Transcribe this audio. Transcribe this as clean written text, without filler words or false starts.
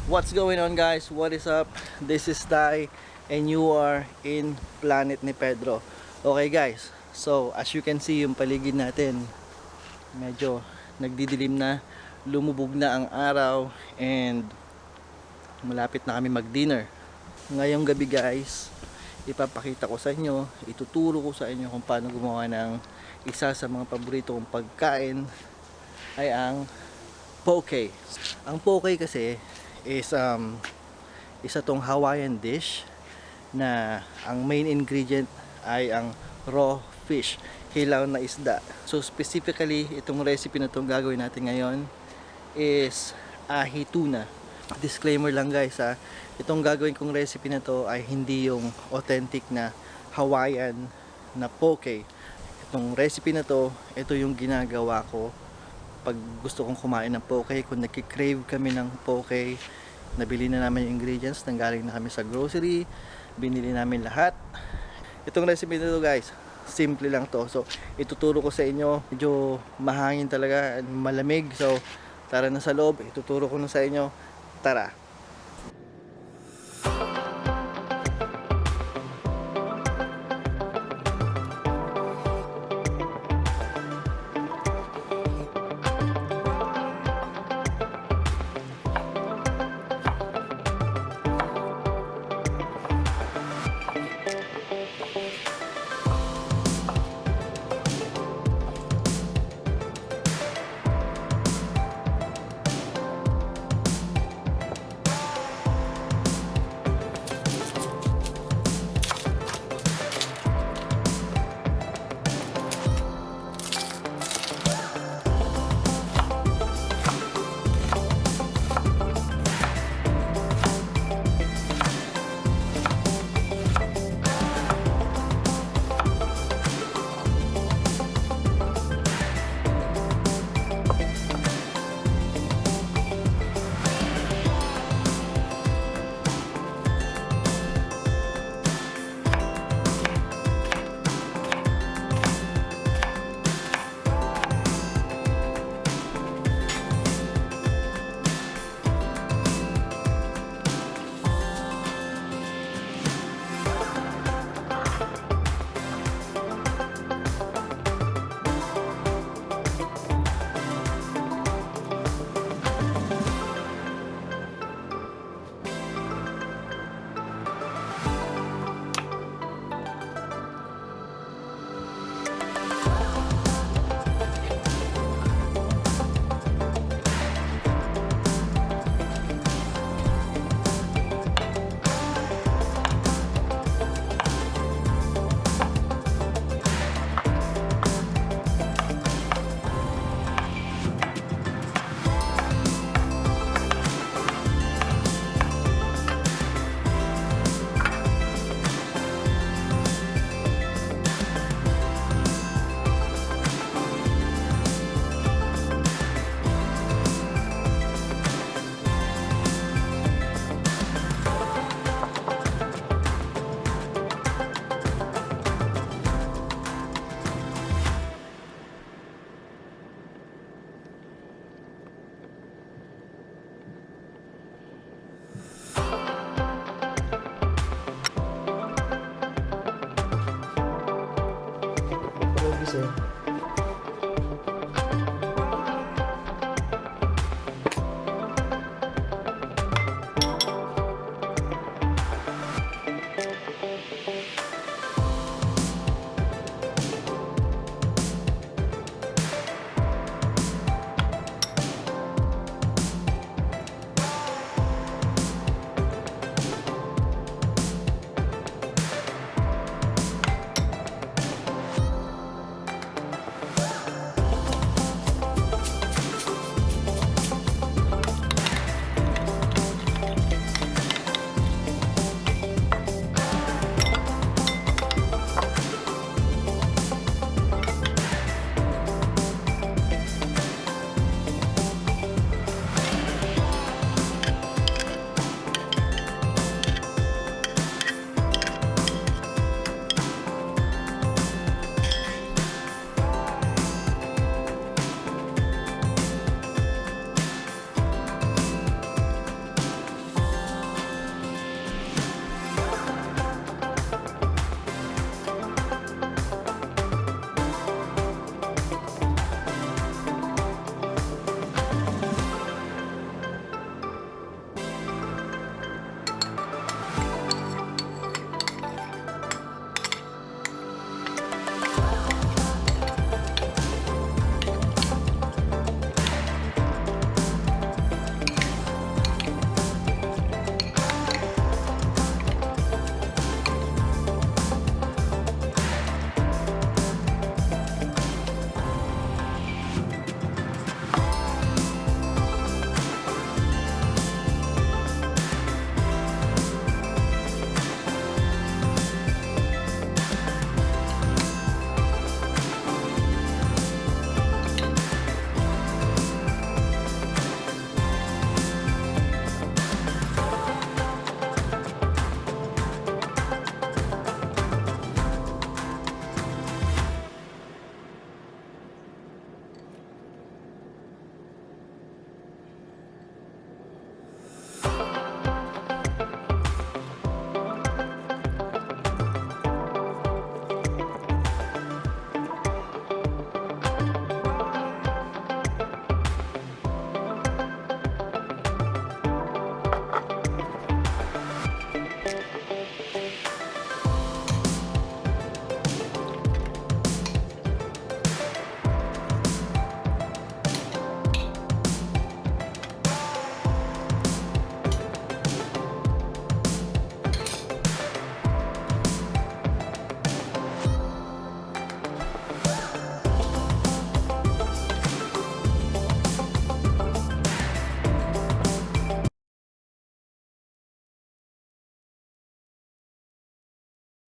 What's going on, guys? What is up? This is Dai and you are in Planet ni Pedro. Okay guys, so as you can see yung paligid natin, medyo nagdidilim na, lumubog na ang araw and malapit na kami mag-dinner. Ngayong gabi guys, ipapakita ko sa inyo, ituturo ko sa inyo kung paano gumawa ng isa sa mga paborito kong pagkain ay ang poke. Ang poke kasi is isa tong Hawaiian dish na ang main ingredient ay ang raw fish, hilaw na isda. So specifically, itong recipe na itong gagawin natin ngayon is Ahi Tuna. Disclaimer lang guys ha, itong gagawin kong recipe na to ay hindi yung authentic na Hawaiian na poke. Itong recipe na to, ito yung ginagawa ko pag gusto kong kumain ng poke. Kung nagki-crave kami ng poke, nabili na namin yung ingredients, nanggaling na kami sa grocery, binili namin lahat. Itong recipe nito guys, simple lang to. So ituturo ko sa inyo, medyo mahangin talaga, malamig. So tara na sa loob, ituturo ko na sa inyo. Tara.